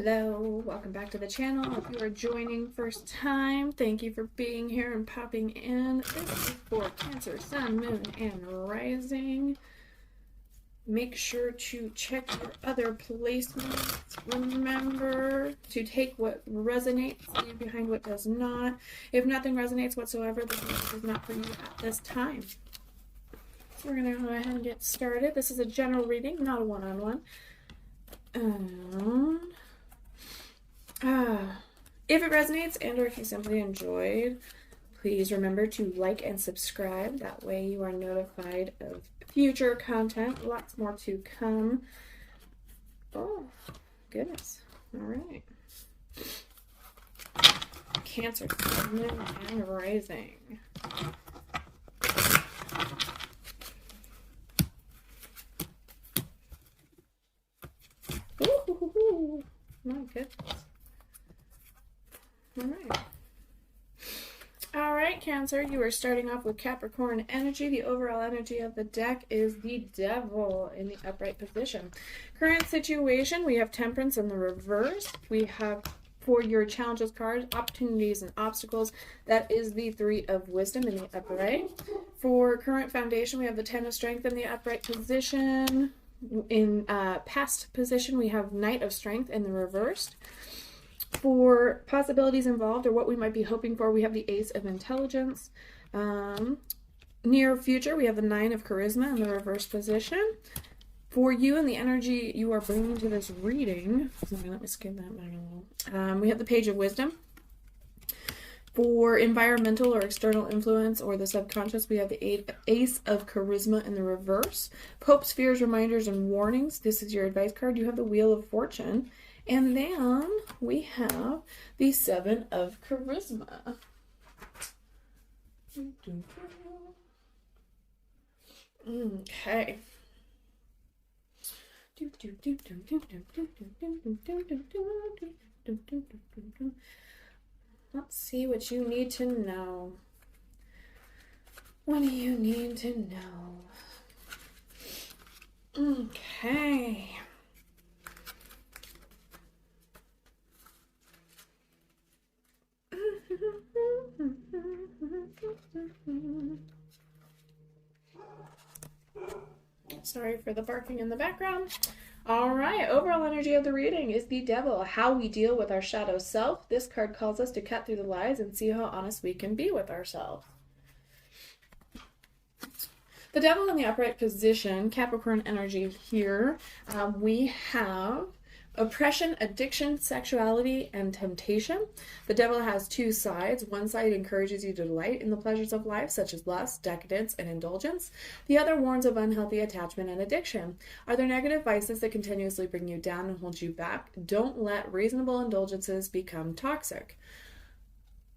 Hello, welcome back to the channel. If you are joining first time, thank you for being here and popping in. This is for Cancer, Sun, Moon, and Rising. Make sure to check your other placements. Remember to take what resonates, leave behind what does not. If nothing resonates whatsoever, this is not for you at this time. So we're going to go ahead and get started. This is a general reading, not a one-on-one. If it resonates and or if you simply enjoyed, please remember to like and subscribe. That way you are notified of future content. Lots more to come. Oh, goodness. All right. Cancer, Moon, and Rising. Ooh, my goodness. All right, Cancer, you are starting off with Capricorn energy. The overall energy of the deck is the Devil in the upright position. Current situation, we have Temperance in the reverse. We have, for your challenges card, opportunities and obstacles. That is the Three of Wisdom in the upright. For current foundation, we have the Ten of Strength in the upright position. In past position, we have Knight of Strength in the reversed. For possibilities involved or what we might be hoping for, we have the Ace of Intelligence. Near future, we have the Nine of Charisma in the reverse position. For you and the energy you are bringing to this reading, let me skip that back a little. We have the Page of Wisdom. For environmental or external influence or the subconscious, we have the Ace of Charisma in the reverse. Hopes, fears, reminders, and warnings. This is your advice card. You have the Wheel of Fortune. And then we have the Seven of Charisma. Okay. Let's see what you need to know. What do you need to know? Okay. Sorry for the barking in the background. All right, overall energy of the reading is the Devil, how we deal with our shadow self. This card calls us to cut through the lies and see how honest we can be with ourselves. The Devil in the upright position, Capricorn energy here, we have oppression, addiction, sexuality, and temptation. The Devil has two sides. One side encourages you to delight in the pleasures of life, such as lust, decadence, and indulgence. The other warns of unhealthy attachment and addiction. Are there negative vices that continuously bring you down and hold you back? Don't let reasonable indulgences become toxic.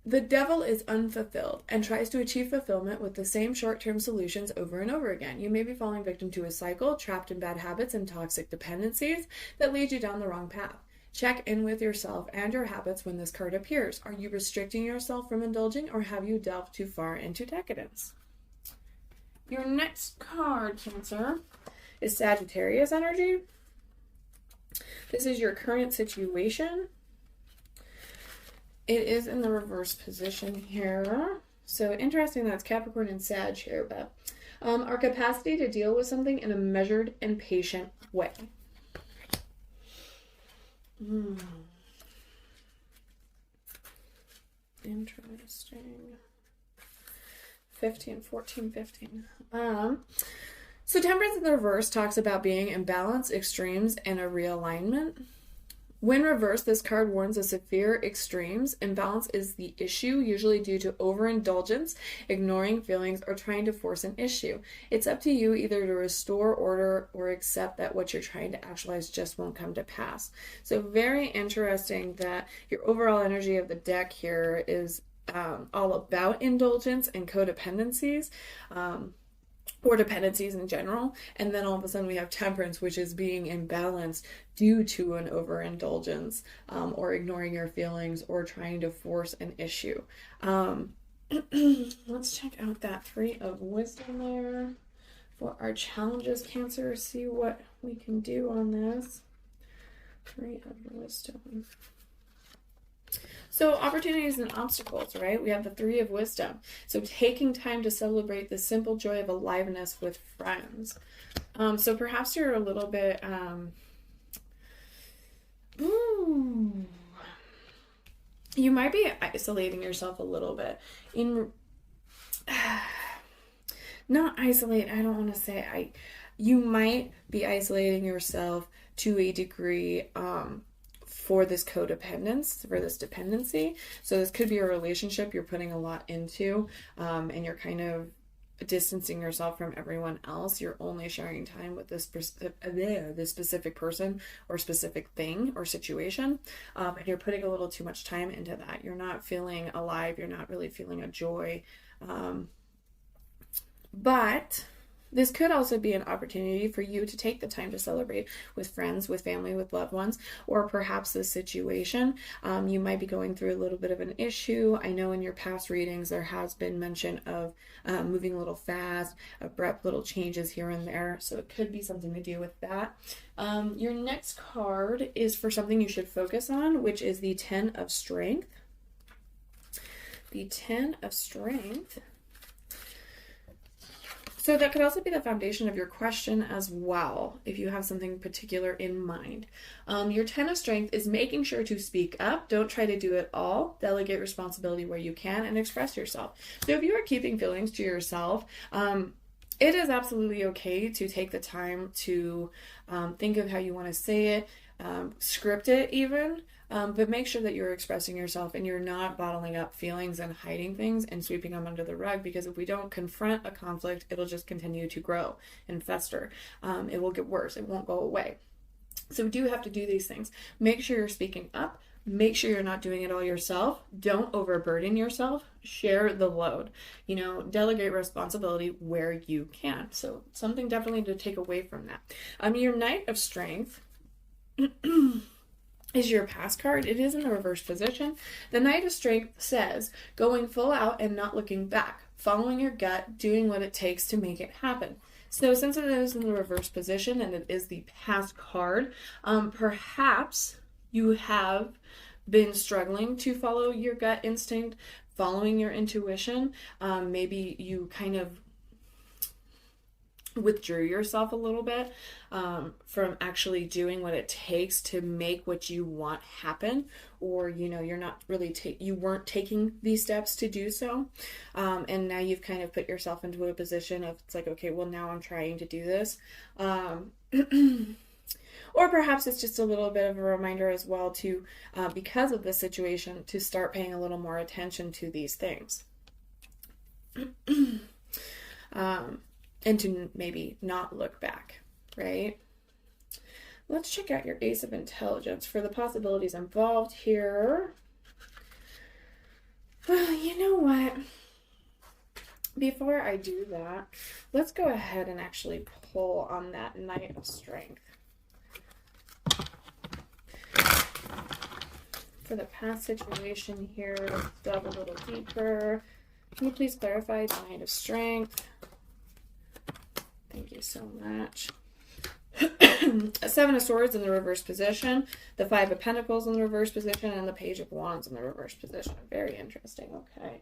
The Devil is unfulfilled and tries to achieve fulfillment with the same short-term solutions over and over again. You may be falling victim to a cycle, trapped in bad habits and toxic dependencies that lead you down the wrong path. Check in with yourself and your habits when this card appears. Are you restricting yourself from indulging, or have you delved too far into decadence? Your next card, Cancer, is Sagittarius energy. This is your current situation. It is in the reverse position here. So interesting that's Capricorn and Sag here, but our capacity to deal with something in a measured and patient way. Interesting. 15, 14, 15. So Temperance in the reverse talks about being in balance, extremes, and a realignment. When reversed, this card warns of severe extremes. Imbalance is the issue, usually due to overindulgence, ignoring feelings, or trying to force an issue. It's up to you either to restore order or accept that what you're trying to actualize just won't come to pass. So very interesting that your overall energy of the deck here is all about indulgence and codependencies. Or dependencies in general, and then all of a sudden we have Temperance, which is being imbalanced due to an overindulgence, or ignoring your feelings, or trying to force an issue. Let's check out that Three of Wisdom there for our challenges, Cancer, see what we can do on this. Three of Wisdom. So opportunities and obstacles, right? We have the Three of Wisdom. So taking time to celebrate the simple joy of aliveness with friends. So perhaps you're a little bit, you might be isolating yourself a little bit. Not isolate, I don't want to say, you might be isolating yourself to a degree, for this codependence, for this dependency. So this could be a relationship you're putting a lot into, and you're kind of distancing yourself from everyone else. You're only sharing time with this specific person or specific thing or situation, and you're putting a little too much time into that. You're not feeling alive. You're not really feeling a joy. But this could also be an opportunity for you to take the time to celebrate with friends, with family, with loved ones, or perhaps this situation. You might be going through a little bit of an issue. I know in your past readings there has been mention of moving a little fast, abrupt little changes here and there. So it could be something to do with that. Your next card is for something you should focus on, which is the Ten of Strength. The Ten of Strength. So that could also be the foundation of your question as well, if you have something particular in mind. Your Ten of Strength is making sure to speak up. Don't try to do it all. Delegate responsibility where you can and express yourself. So if you are keeping feelings to yourself, it is absolutely okay to take the time to think of how you want to say it, script it even. But make sure that you're expressing yourself and you're not bottling up feelings and hiding things and sweeping them under the rug, because if we don't confront a conflict, it'll just continue to grow and fester. It will get worse. It won't go away. So we do have to do these things. Make sure you're speaking up. Make sure you're not doing it all yourself. Don't overburden yourself. Share the load. Delegate responsibility where you can. So something definitely to take away from that. Your Knight of Strength is your past card. It is in the reverse position. The Knight of Strength says, going full out and not looking back, following your gut, doing what it takes to make it happen. So since it is in the reverse position and it is the past card, perhaps you have been struggling to follow your gut instinct, following your intuition. Maybe you kind of withdrew yourself a little bit from actually doing what it takes to make what you want happen, or you're not really you weren't taking these steps to do so, and now you've kind of put yourself into a position of, it's like, okay, well, now I'm trying to do this, or perhaps it's just a little bit of a reminder as well to because of the situation, to start paying a little more attention to these things. And to maybe not look back, right? Let's check out your Ace of Intelligence for the possibilities involved here. You know what? Before I do that, let's go ahead and actually pull on that Knight of Strength. For the past situation here, let's delve a little deeper. Can you please clarify the Knight of Strength? Thank you so much. Seven of Swords in the reverse position, the Five of Pentacles in the reverse position, and the Page of Wands in the reverse position. Very interesting. Okay.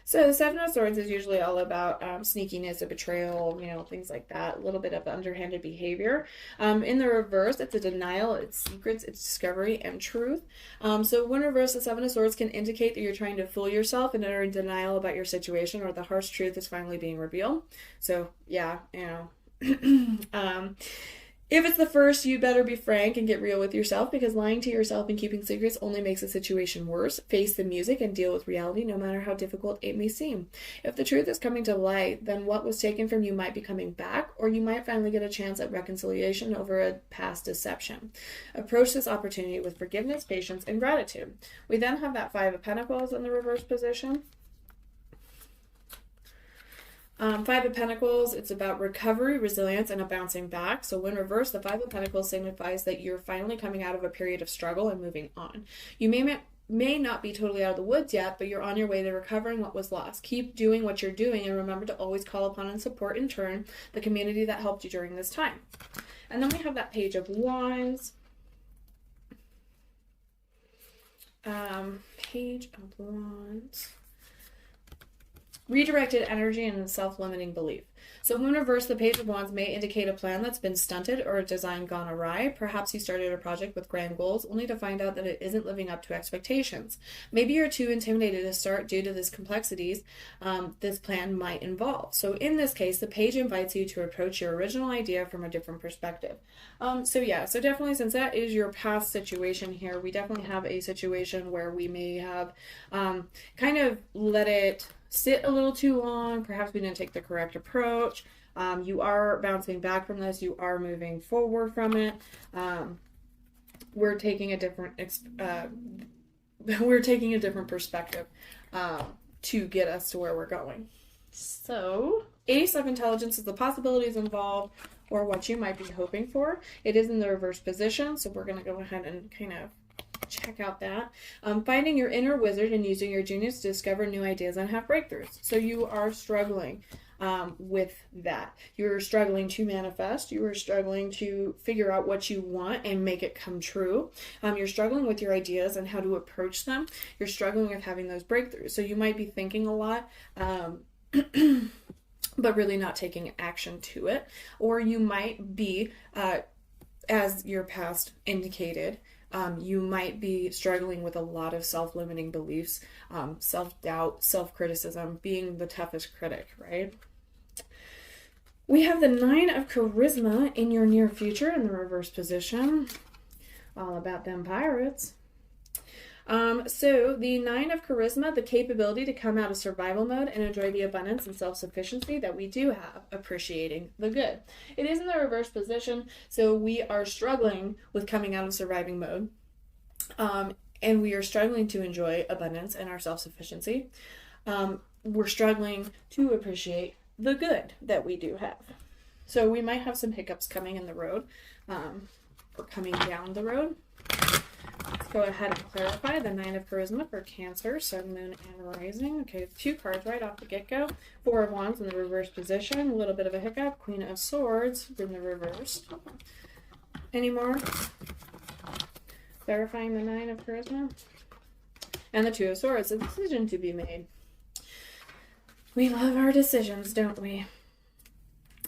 So the Seven of Swords is usually all about sneakiness, a betrayal, things like that. A little bit of underhanded behavior. In the reverse, it's a denial, it's secrets, it's discovery, and truth. So when reversed, the Seven of Swords can indicate that you're trying to fool yourself and are in denial about your situation, or the harsh truth is finally being revealed. So yeah, if it's the first, you better be frank and get real with yourself, because lying to yourself and keeping secrets only makes the situation worse. Face the music and deal with reality, no matter how difficult it may seem. If the truth is coming to light, then what was taken from you might be coming back, or you might finally get a chance at reconciliation over a past deception. Approach this opportunity with forgiveness, patience, and gratitude. We then have that Five of Pentacles in the reverse position. Five of Pentacles, it's about recovery, resilience, and a bouncing back. So when reversed, the Five of Pentacles signifies that you're finally coming out of a period of struggle and moving on. You may may not be totally out of the woods yet, but you're on your way to recovering what was lost. Keep doing what you're doing, and remember to always call upon and support in turn the community that helped you during this time. And then we have that Page of Wands. Page of Wands. Redirected energy and self-limiting belief. So in reverse, the Page of Wands may indicate a plan that's been stunted or a design gone awry. Perhaps you started a project with grand goals only to find out that it isn't living up to expectations. Maybe you're too intimidated to start due to these complexities this plan might involve. So in this case, the page invites you to approach your original idea from a different perspective. So definitely, since that is your past situation here, we definitely have a situation where we may have kind of let it sit a little too long. Perhaps we didn't take the correct approach. You are bouncing back from this. You are moving forward from it. We're taking a different perspective to get us to where we're going. So, Ace of Intelligence is the possibilities involved or what you might be hoping for. It is in the reverse position, so we're going to go ahead and kind of check out that. Finding your inner wizard and using your genius to discover new ideas and have breakthroughs. So you are struggling with that. You're struggling to manifest. You are struggling to figure out what you want and make it come true. You're struggling with your ideas and how to approach them. You're struggling with having those breakthroughs. So you might be thinking a lot, but really not taking action to it. Or you might be, as your past indicated, you might be struggling with a lot of self-limiting beliefs, self-doubt, self-criticism, being the toughest critic, right? We have the 9 of Charisma in your near future in the reverse position. All about them pirates. So the 9 of Charisma, the capability to come out of survival mode and enjoy the abundance and self-sufficiency that we do have, appreciating the good. It is in the reverse position, so we are struggling with coming out of surviving mode, and we are struggling to enjoy abundance and our self-sufficiency. We're struggling to appreciate the good that we do have. So we might have some hiccups coming in the road, or coming down the road. Let's go ahead and clarify the 9 of Charisma for Cancer, Sun, Moon, and Rising. Okay, 2 cards right off the get-go. 4 of Wands in the reverse position. A little bit of a hiccup. Queen of Swords in the reverse. Any more? Clarifying the 9 of Charisma. And the 2 of Swords, a decision to be made. We love our decisions, don't we?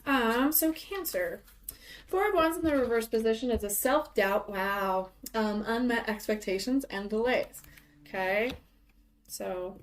So Cancer. 4 of Wands in the reverse position is a self-doubt. Wow. Unmet expectations and delays. Okay. So,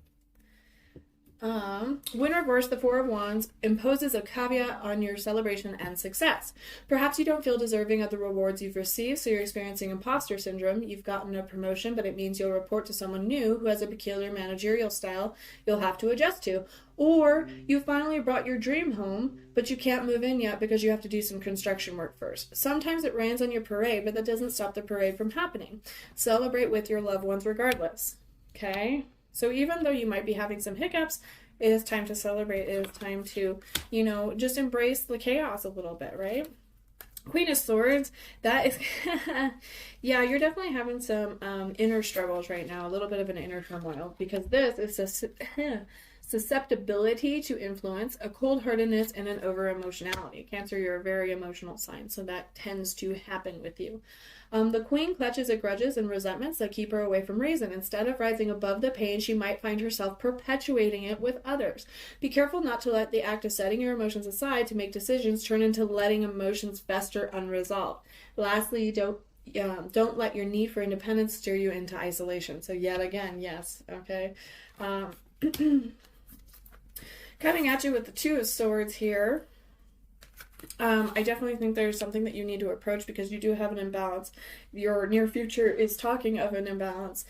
when reversed, the 4 of Wands imposes a caveat on your celebration and success. Perhaps you don't feel deserving of the rewards you've received, so you're experiencing imposter syndrome. You've gotten a promotion, but it means you'll report to someone new who has a peculiar managerial style you'll have to adjust to. Or you finally brought your dream home, but you can't move in yet because you have to do some construction work first. Sometimes it rains on your parade, but that doesn't stop the parade from happening. Celebrate with your loved ones regardless. Okay? So even though you might be having some hiccups, it is time to celebrate. It is time to, just embrace the chaos a little bit, right? Queen of Swords, that is, yeah, you're definitely having some inner struggles right now, a little bit of an inner turmoil, because this is a susceptibility to influence, a cold-heartedness, and an over-emotionality. Cancer, you're a very emotional sign, so that tends to happen with you. The Queen clutches at grudges and resentments that keep her away from reason. Instead of rising above the pain, she might find herself perpetuating it with others. Be careful not to let the act of setting your emotions aside to make decisions turn into letting emotions fester unresolved. Lastly, don't let your need for independence steer you into isolation. So yet again, yes, okay. Coming at you with the 2 of Swords here. I definitely think there's something that you need to approach because you do have an imbalance. Your near future is talking of an imbalance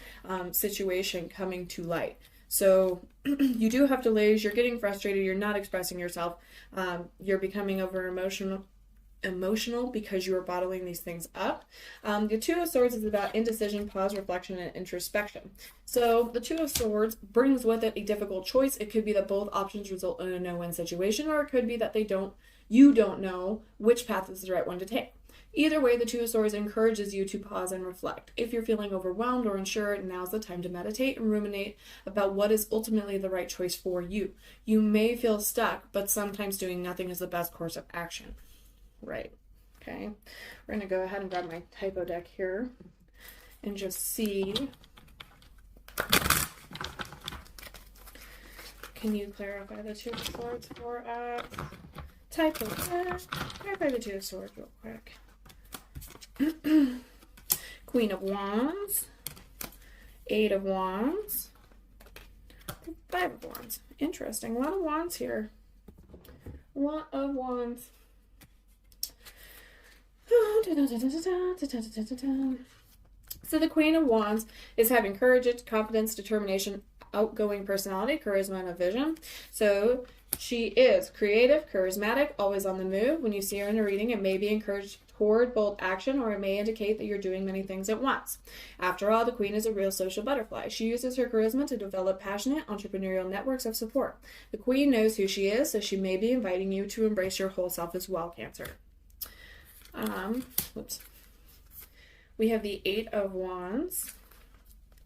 situation coming to light. So you do have delays. You're getting frustrated. You're not expressing yourself. You're becoming over emotional because you are bottling these things up. The 2 of Swords is about indecision, pause, reflection, and introspection. So the 2 of Swords brings with it a difficult choice. It could be that both options result in a no-win situation, or it could be that they don't You don't know which path is the right one to take. Either way, the Two of Swords encourages you to pause and reflect. If you're feeling overwhelmed or unsure, now's the time to meditate and ruminate about what is ultimately the right choice for you. You may feel stuck, but sometimes doing nothing is the best course of action. Right. Okay. We're going to go ahead and grab my typo deck here and just see. Can you clarify the Two of Swords for us? Typo deck. Clarify the Two of Swords real quick. Queen of Wands, Eight of Wands, Five of Wands. Interesting. A lot of wands here. A lot of wands. So the Queen of Wands is having courage, confidence, determination, outgoing personality, charisma, and a vision. So she is creative, charismatic, always on the move. When you see her in a reading, it may be encouraged toward bold action, or it may indicate that you're doing many things at once. After all, the Queen is a real social butterfly. She uses her charisma to develop passionate entrepreneurial networks of support. The Queen knows who she is, so she may be inviting you to embrace your whole self as well, Cancer. We have the Eight of Wands,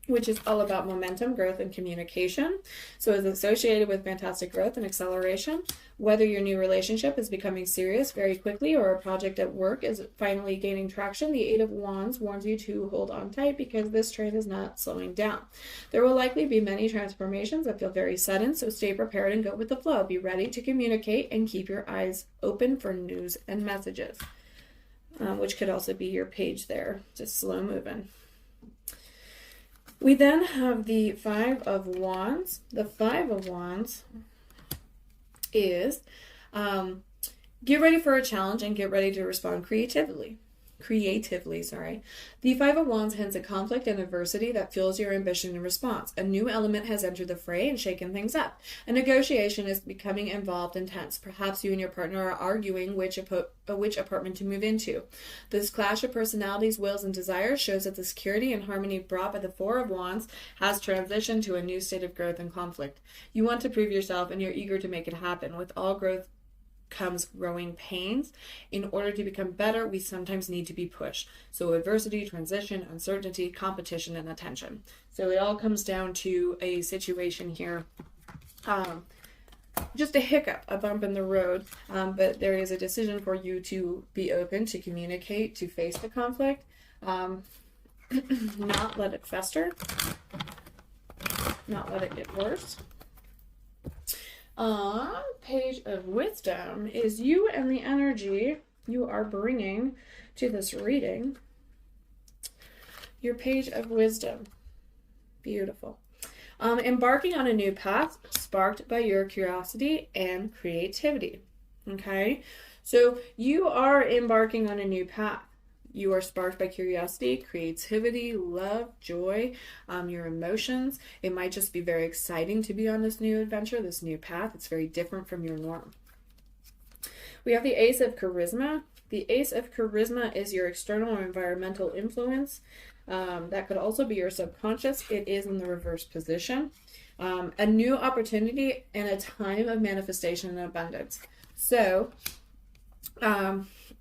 which is all about momentum, growth, and communication. So it's associated with fantastic growth and acceleration. Whether your new relationship is becoming serious very quickly or a project at work is finally gaining traction, the Eight of Wands warns you to hold on tight because this train is not slowing down. There will likely be many transformations that feel very sudden, so stay prepared and go with the flow. Be ready to communicate and keep your eyes open for news and messages, which could also be your page there, just slow moving. We then have the Five of Wands. The Five of Wands is get ready for a challenge and get ready to respond creatively. The Five of Wands hints at conflict and adversity that fuels your ambition and response. A new element has entered the fray and shaken things up. A negotiation is becoming involved and tense. Perhaps you and your partner are arguing which apartment to move into. This clash of personalities, wills, and desires shows that the security and harmony brought by the Four of Wands has transitioned to a new state of growth and conflict. You want to prove yourself and you're eager to make it happen. With all growth comes growing pains. In order to become better, we sometimes need to be pushed. So adversity, transition, uncertainty, competition, and attention. So it all comes down to a situation here. Just a hiccup, a bump in the road, but there is a decision for you to be open, to communicate, to face the conflict, not let it fester, not let it get worse. Page of Wisdom is you and the energy you are bringing to this reading. Your Page of Wisdom. Beautiful. Embarking on a new path sparked by your curiosity and creativity. Okay? So you are embarking on a new path. You are sparked by curiosity, creativity, love, joy, your emotions. It might just be very exciting to be on this new adventure, this new path. It's very different from your norm. We have the Ace of Charisma. The Ace of Charisma is your external or environmental influence. That could also be your subconscious. It is in the reverse position. A new opportunity and a time of manifestation and abundance. So,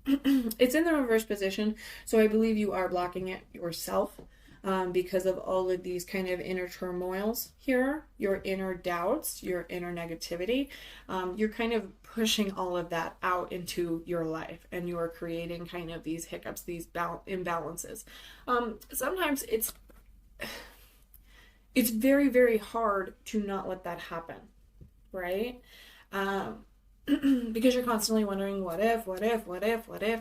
it's in the reverse position, so I believe you are blocking it yourself because of all of these kind of inner turmoils here, your inner doubts, your inner negativity. You're kind of pushing all of that out into your life, and you are creating kind of these hiccups, these imbalances. Sometimes it's very, very hard to not let that happen, right? Because you're constantly wondering, what if?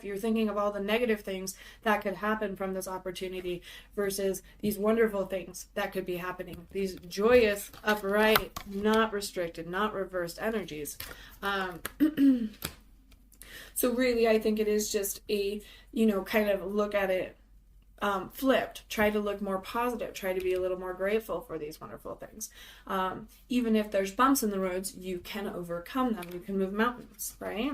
You're thinking of all the negative things that could happen from this opportunity versus these wonderful things that could be happening. These joyous, upright, not restricted, not reversed energies. So really, I think it is just a, kind of look at it flipped. Try to look more positive. Try to be a little more grateful for these wonderful things. Even if there's bumps in the roads, you can overcome them. You can move mountains, right?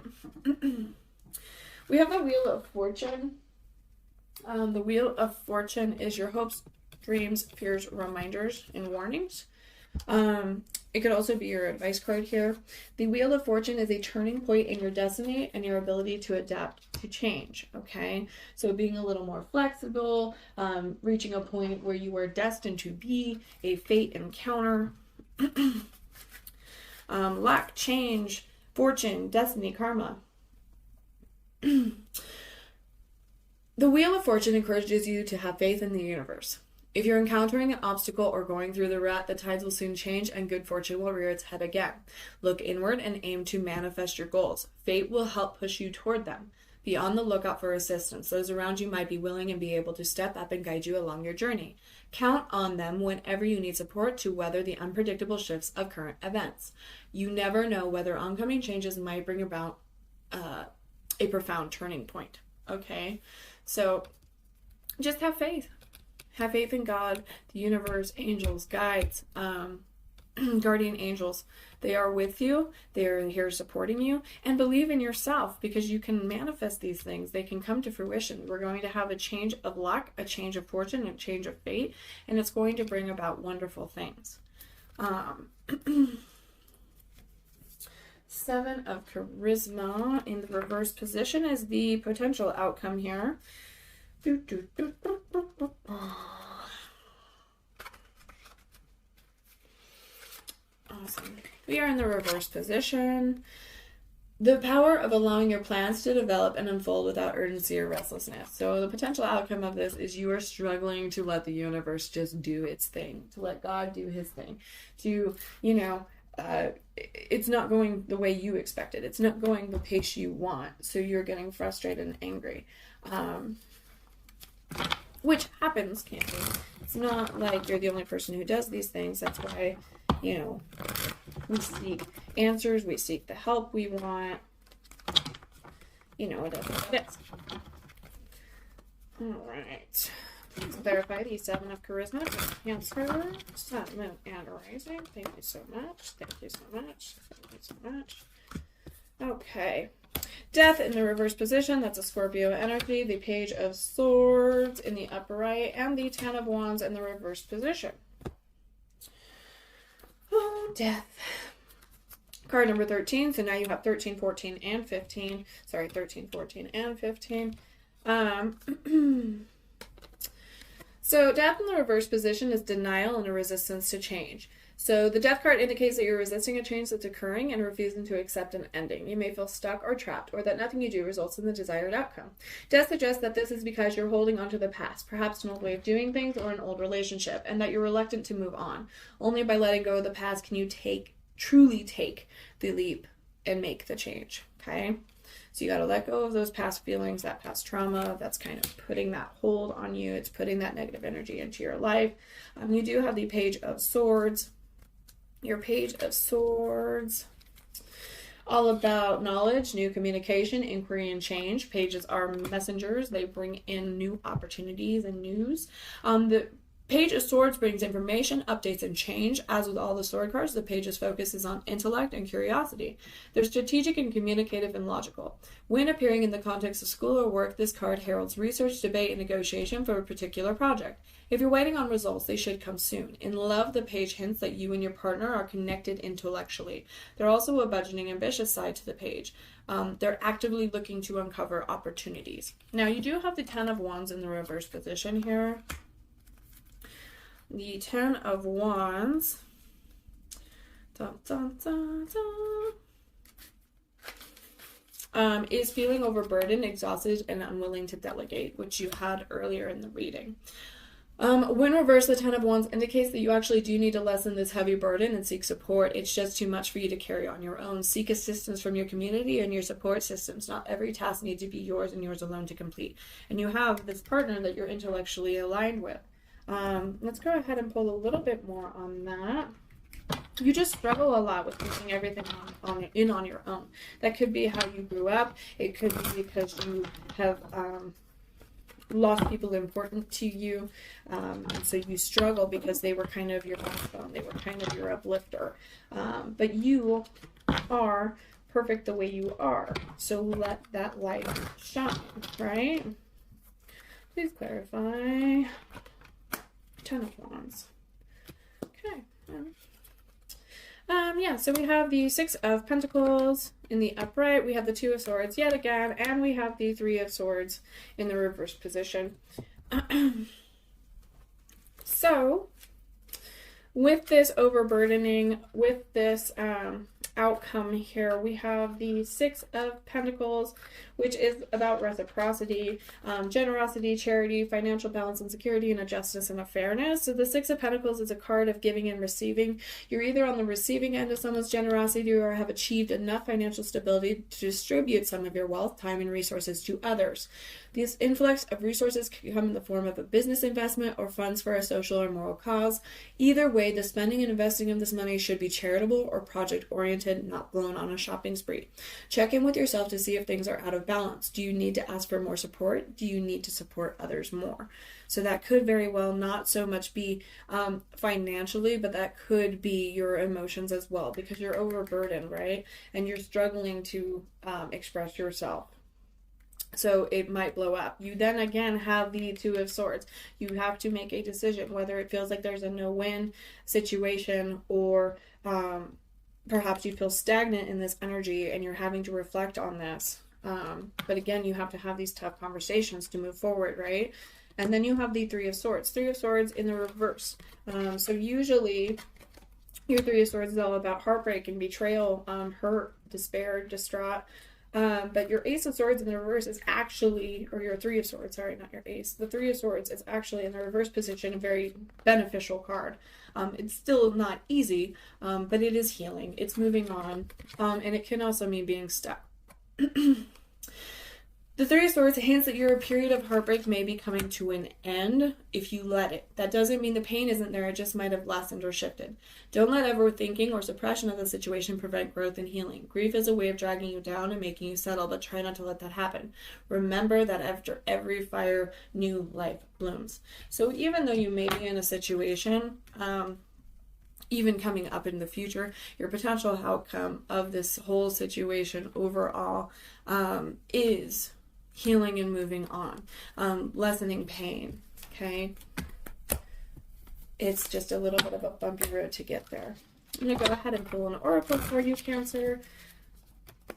We have the Wheel of Fortune. The Wheel of Fortune is your hopes, dreams, fears, reminders, and warnings. It could also be your advice card here. The Wheel of Fortune is a turning point in your destiny and your ability to adapt to change, okay? So being a little more flexible, reaching a point where you are destined to be, a fate encounter, luck, change, fortune, destiny, karma. The Wheel of Fortune encourages you to have faith in the universe. If you're encountering an obstacle or going through the rut, the tides will soon change and good fortune will rear its head again. Look inward and aim to manifest your goals. Fate will help push you toward them. Be on the lookout for assistance. Those around you might be willing and be able to step up and guide you along your journey. Count on them whenever you need support to weather the unpredictable shifts of current events. You never know whether oncoming changes might bring about a profound turning point. Okay? So just have faith. Have faith in God, the universe, angels, guides, guardian angels. They are with you. They are here supporting you. And believe in yourself, because you can manifest these things. They can come to fruition. We're going to have a change of luck, a change of fortune, a change of fate, and it's going to bring about wonderful things. 7 of Charisma in the reverse position is the potential outcome here. Awesome. We are in the reverse position. The power of allowing your plans to develop and unfold without urgency or restlessness. So the potential outcome of this is you are struggling to let the universe just do its thing, to let God do his thing, to, it's not going the way you expected. It's not going the pace you want. So you're getting frustrated and angry. Which happens, can't be. It's not like you're the only person who does these things. That's why, we seek answers, we seek the help we want. It is what it is. Alright. Please clarify the 7 of Charisma for Cancer, Sun, Moon, and Rising. Thank you so much. Thank you so much. Thank you so much. Okay. Death in the reverse position, that's a Scorpio energy. The Page of Swords in the upper right, and the 10 of Wands in the reverse position. Oh, death. Card number 13. So now you have 13, 14, and 15. Sorry, 13, 14, and 15. So death in the reverse position is denial and a resistance to change. So the death card indicates that you're resisting a change that's occurring and refusing to accept an ending. You may feel stuck or trapped, or that nothing you do results in the desired outcome. Death suggests that this is because you're holding on to the past, perhaps an old way of doing things or an old relationship, and that you're reluctant to move on. Only by letting go of the past can you truly take the leap and make the change, okay? So you got to let go of those past feelings, that past trauma. That's kind of putting that hold on you. It's putting that negative energy into your life. You do have the Page of Swords. Your Page of Swords, all about knowledge, new communication, inquiry, and change. Pages are messengers. They bring in new opportunities and news. The Page of Swords brings information, updates, and change. As with all the sword cards, the Page's focus is on intellect and curiosity. They're strategic and communicative and logical. When appearing in the context of school or work, this card heralds research, debate, and negotiation for a particular project. If you're waiting on results, they should come soon. In love, the Page hints that you and your partner are connected intellectually. There's also a budgeting, ambitious side to the Page. They're actively looking to uncover opportunities. Now, you do have the 10 of Wands in the reverse position here. The 10 of Wands is feeling overburdened, exhausted, and unwilling to delegate, which you had earlier in the reading. When reversed, the 10 of Wands indicates that you actually do need to lessen this heavy burden and seek support. It's just too much for you to carry on your own. Seek assistance from your community and your support systems. Not every task needs to be yours and yours alone to complete. And you have this partner that you're intellectually aligned with. Let's go ahead and pull a little bit more on that. You just struggle a lot with keeping everything on your own. That could be how you grew up. It could be because you have lost people important to you, and so you struggle because they were kind of your backbone. They were kind of your uplifter. But you are perfect the way you are. So let that light shine, right? Please clarify. 10 of Wands. Okay. Yeah, so we have the Six of Pentacles in the upright, we have the Two of Swords yet again, and we have the Three of Swords in the reverse position. So, with this overburdening, with this outcome here, we have the Six of Pentacles, which is about reciprocity, generosity, charity, financial balance and security, and a justice and a fairness. So the Six of Pentacles is a card of giving and receiving. You're either on the receiving end of someone's generosity or have achieved enough financial stability to distribute some of your wealth, time, and resources to others. This influx of resources can come in the form of a business investment or funds for a social or moral cause. Either way, the spending and investing of this money should be charitable or project-oriented, not blown on a shopping spree. Check in with yourself to see if things are out of balance. Do you need to ask for more support? Do you need to support others more? So that could very well not so much be financially, but that could be your emotions as well, because you're overburdened, right? And you're struggling to express yourself. So it might blow up. You then again have the Two of Swords. You have to make a decision whether it feels like there's a no-win situation, or perhaps you feel stagnant in this energy and you're having to reflect on this. But again, you have to have these tough conversations to move forward, right? And then you have the Three of Swords. Three of Swords in the reverse. So usually your Three of Swords is all about heartbreak and betrayal, hurt, despair, distraught. But your Ace of Swords in the reverse is actually, or your Three of Swords, sorry, not your Ace. The Three of Swords is actually in the reverse position a very beneficial card. It's still not easy, but it is healing. It's moving on, and it can also mean being stuck. The Three of Swords hints that your period of heartbreak may be coming to an end if you let it. That doesn't mean the pain isn't there, it just might have lessened or shifted. Don't let overthinking or suppression of the situation prevent growth and healing. Grief is a way of dragging you down and making you settle, but try not to let that happen. Remember that after every fire, new life blooms. So even though you may be in a situation, even coming up in the future, your potential outcome of this whole situation overall is healing and moving on, lessening pain, okay? It's just a little bit of a bumpy road to get there. I'm going to go ahead and pull an oracle for you, Cancer.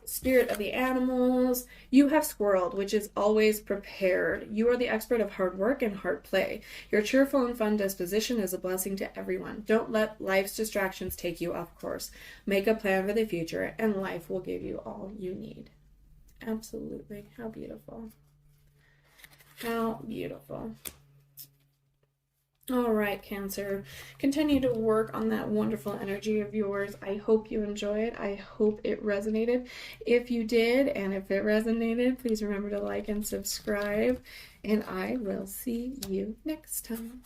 Spirit of the animals. You have squirreled, which is always prepared. You are the expert of hard work and hard play. Your cheerful and fun disposition is a blessing to everyone. Don't let life's distractions take you off course. Make a plan for the future, and life will give you all you need. Absolutely. How beautiful. How beautiful. All right, Cancer. Continue to work on that wonderful energy of yours. I hope you enjoy it. I hope it resonated. If you did, and if it resonated, please remember to like and subscribe. And I will see you next time.